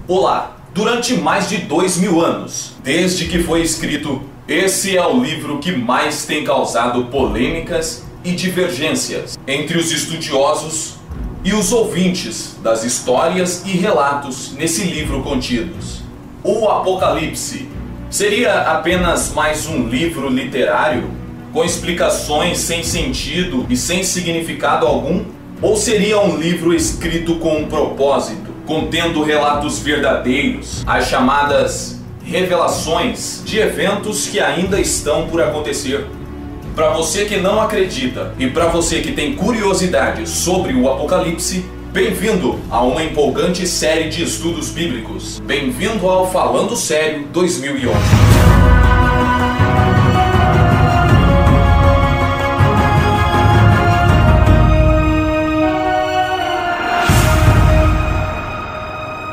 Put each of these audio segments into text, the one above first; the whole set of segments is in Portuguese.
Olá! Durante mais de 2000 anos, desde que foi escrito, esse é o livro que mais tem causado polêmicas e divergências entre os estudiosos e os ouvintes das histórias e relatos nesse livro contidos. O Apocalipse seria apenas mais um livro literário com explicações sem sentido e sem significado algum? Ou seria um livro escrito com um propósito, contendo relatos verdadeiros, as chamadas revelações de eventos que ainda estão por acontecer? Para você que não acredita e para você que tem curiosidade sobre o Apocalipse, bem-vindo a uma empolgante série de estudos bíblicos. Bem-vindo ao Falando Sério 2011.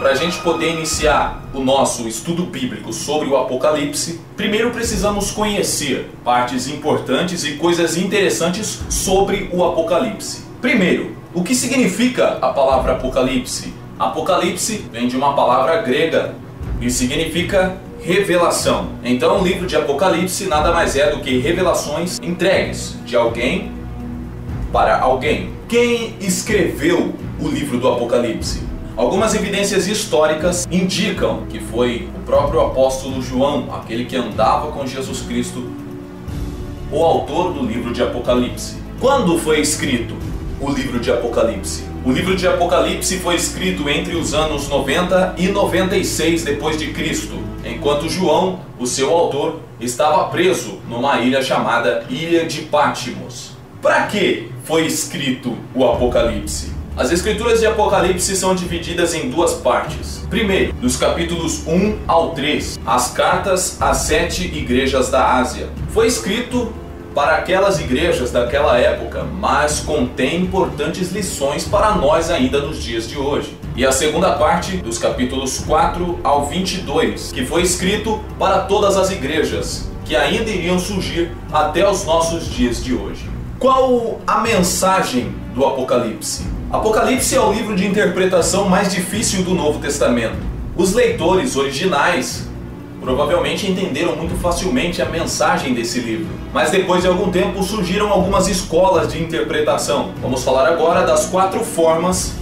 Para a gente poder iniciar o nosso estudo bíblico sobre o Apocalipse, primeiro precisamos conhecer partes importantes e coisas interessantes sobre o Apocalipse. Primeiro, o que significa a palavra Apocalipse? Apocalipse vem de uma palavra grega e significa revelação. Então, o livro de Apocalipse nada mais é do que revelações entregues de alguém para alguém. Quem escreveu o livro do Apocalipse? Algumas evidências históricas indicam que foi o próprio apóstolo João, aquele que andava com Jesus Cristo, o autor do livro de Apocalipse. Quando foi escrito o livro de Apocalipse? O livro de Apocalipse foi escrito entre os anos 90 e 96 depois de Cristo, enquanto João, o seu autor, estava preso numa ilha chamada Ilha de Patmos. Para que foi escrito o Apocalipse? As escrituras de Apocalipse são divididas em duas partes. Primeiro, dos capítulos 1 ao 3, as cartas às 7 igrejas da Ásia. Foi escrito para aquelas igrejas daquela época, mas contém importantes lições para nós ainda nos dias de hoje. E a segunda parte, dos capítulos 4 ao 22, que foi escrito para todas as igrejas que ainda iriam surgir até os nossos dias de hoje. Qual a mensagem do Apocalipse? Apocalipse é o livro de interpretação mais difícil do Novo Testamento. Os leitores originais provavelmente entenderam muito facilmente a mensagem desse livro, mas depois de algum tempo surgiram algumas escolas de interpretação. Vamos falar agora das 4 formas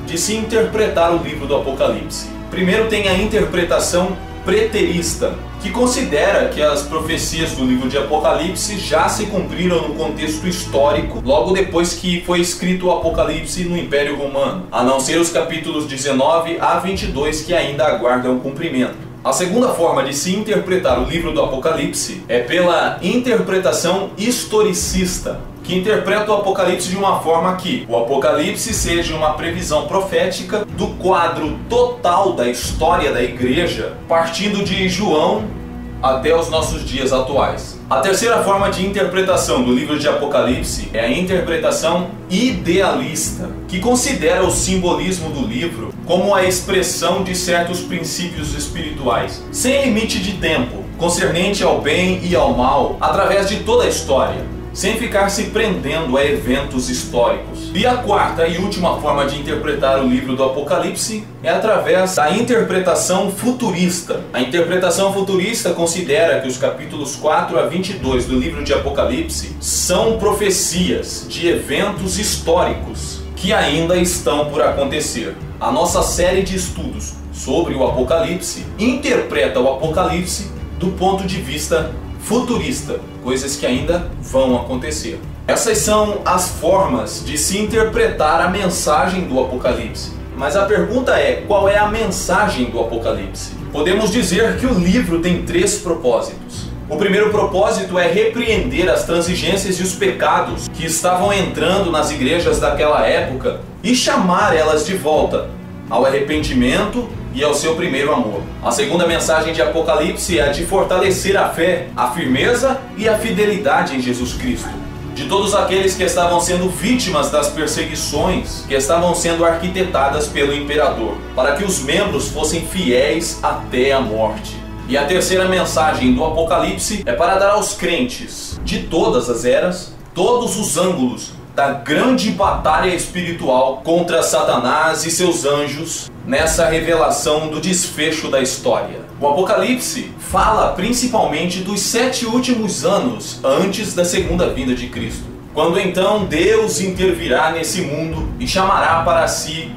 de se interpretar o livro do Apocalipse. Primeiro tem a interpretação preterista, que considera que as profecias do livro de Apocalipse já se cumpriram no contexto histórico, logo depois que foi escrito o Apocalipse no Império Romano, a não ser os capítulos 19 a 22 que ainda aguardam cumprimento. A segunda forma de se interpretar o livro do Apocalipse é pela interpretação historicista, que interpreta o Apocalipse de uma forma que o Apocalipse seja uma previsão profética do quadro total da história da igreja, partindo de João até os nossos dias atuais. A terceira forma de interpretação do livro de Apocalipse é a interpretação idealista, que considera o simbolismo do livro como a expressão de certos princípios espirituais, sem limite de tempo, concernente ao bem e ao mal, através de toda a história, sem ficar se prendendo a eventos históricos. E a quarta e última forma de interpretar o livro do Apocalipse é através da interpretação futurista. A interpretação futurista considera que os capítulos 4 a 22 do livro de Apocalipse são profecias de eventos históricos que ainda estão por acontecer. A nossa série de estudos sobre o Apocalipse interpreta o Apocalipse do ponto de vista futurista, coisas que ainda vão acontecer. Essas são as formas de se interpretar a mensagem do Apocalipse. Mas a pergunta é, qual é a mensagem do Apocalipse? Podemos dizer que o livro tem 3 propósitos. O primeiro propósito é repreender as transigências e os pecados que estavam entrando nas igrejas daquela época e chamar elas de volta ao arrependimento e ao seu primeiro amor. A segunda mensagem de Apocalipse é a de fortalecer a fé, a firmeza e a fidelidade em Jesus Cristo, de todos aqueles que estavam sendo vítimas das perseguições que estavam sendo arquitetadas pelo imperador, para que os membros fossem fiéis até a morte. E a terceira mensagem do Apocalipse é para dar aos crentes de todas as eras, todos os ângulos da grande batalha espiritual contra Satanás e seus anjos nessa revelação do desfecho da história. O Apocalipse fala principalmente dos 7 últimos anos antes da segunda vinda de Cristo, quando então Deus intervirá nesse mundo e chamará para si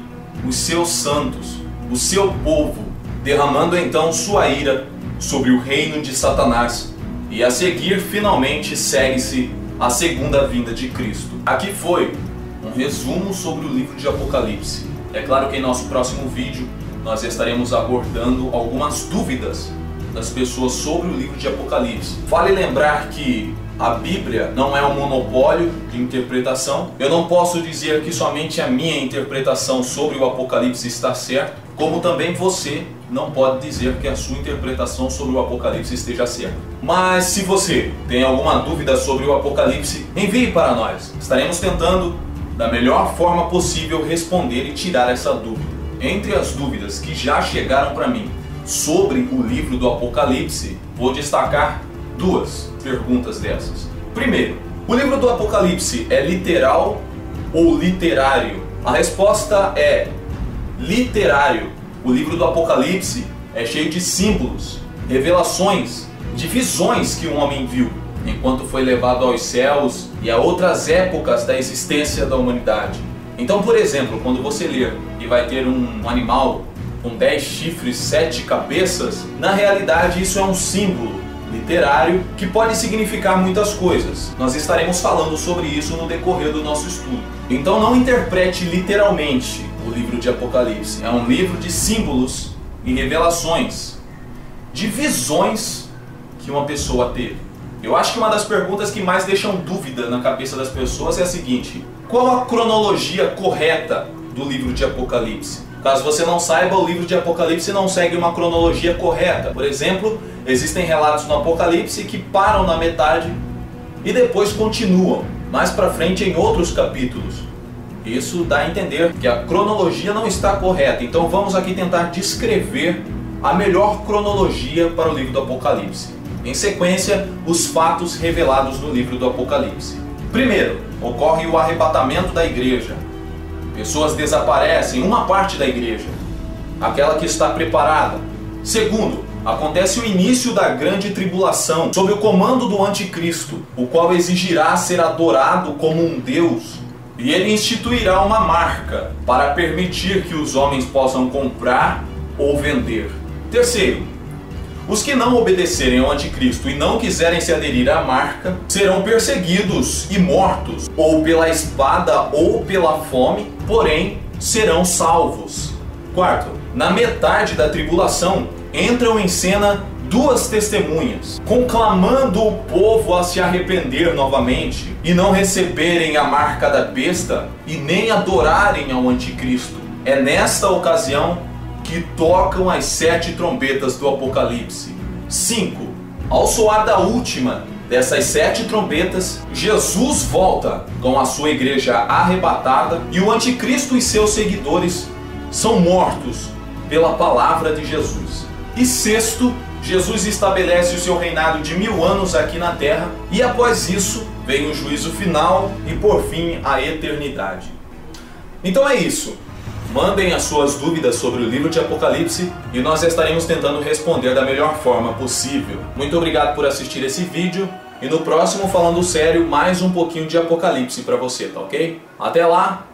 os seus santos, o seu povo, derramando então sua ira sobre o reino de Satanás, e a seguir finalmente segue-se a segunda vinda de Cristo. Aqui foi um resumo sobre o livro de Apocalipse. É claro que em nosso próximo vídeo nós estaremos abordando algumas dúvidas das pessoas sobre o livro de Apocalipse. Vale lembrar que a Bíblia não é um monopólio de interpretação. Eu não posso dizer que somente a minha interpretação sobre o Apocalipse está certa, como também você não pode dizer que a sua interpretação sobre o Apocalipse esteja certa. Mas se você tem alguma dúvida sobre o Apocalipse, envie para nós. Estaremos tentando, da melhor forma possível, responder e tirar essa dúvida. Entre as dúvidas que já chegaram para mim sobre o livro do Apocalipse, vou destacar 2 perguntas dessas. Primeiro, o livro do Apocalipse é literal ou literário? A resposta é literário. O livro do Apocalipse é cheio de símbolos, revelações, de visões que um homem viu enquanto foi levado aos céus e a outras épocas da existência da humanidade. Então, por exemplo, quando você ler e vai ter um animal com 10 chifres, 7 cabeças, na realidade isso é um símbolo literário que pode significar muitas coisas. Nós estaremos falando sobre isso no decorrer do nosso estudo. Então não interprete literalmente o livro de Apocalipse. É um livro de símbolos e revelações, de visões que uma pessoa teve. Eu acho que uma das perguntas que mais deixam dúvida na cabeça das pessoas é a seguinte: qual a cronologia correta do livro de Apocalipse? Caso você não saiba, o livro de Apocalipse não segue uma cronologia correta. Por exemplo, existem relatos no Apocalipse que param na metade e depois continuam mais para frente em outros capítulos. Isso dá a entender que a cronologia não está correta. Então vamos aqui tentar descrever a melhor cronologia para o livro do Apocalipse. Em sequência, os fatos revelados no livro do Apocalipse. Primeiro, ocorre o arrebatamento da igreja. Pessoas desaparecem, uma parte da igreja, aquela que está preparada. Segundo, acontece o início da grande tribulação, sob o comando do anticristo, o qual exigirá ser adorado como um deus, e ele instituirá uma marca para permitir que os homens possam comprar ou vender. Terceiro, os que não obedecerem ao anticristo e não quiserem se aderir à marca serão perseguidos e mortos, ou pela espada ou pela fome, porém serão salvos. Quarto, na metade da tribulação entram em cena 2 testemunhas, conclamando o povo a se arrepender novamente e não receberem a marca da besta e nem adorarem ao anticristo. É nesta ocasião que tocam as 7 trombetas do Apocalipse. 5. Ao soar da última dessas 7 trombetas, Jesus volta com a sua igreja arrebatada e o anticristo e seus seguidores são mortos pela palavra de Jesus. E sexto, Jesus estabelece o seu reinado de 1000 anos aqui na terra e após isso vem o juízo final e por fim a eternidade. Então é isso. Mandem as suas dúvidas sobre o livro de Apocalipse e nós estaremos tentando responder da melhor forma possível. Muito obrigado por assistir esse vídeo e no próximo, falando sério, mais um pouquinho de Apocalipse para você, tá ok? Até lá!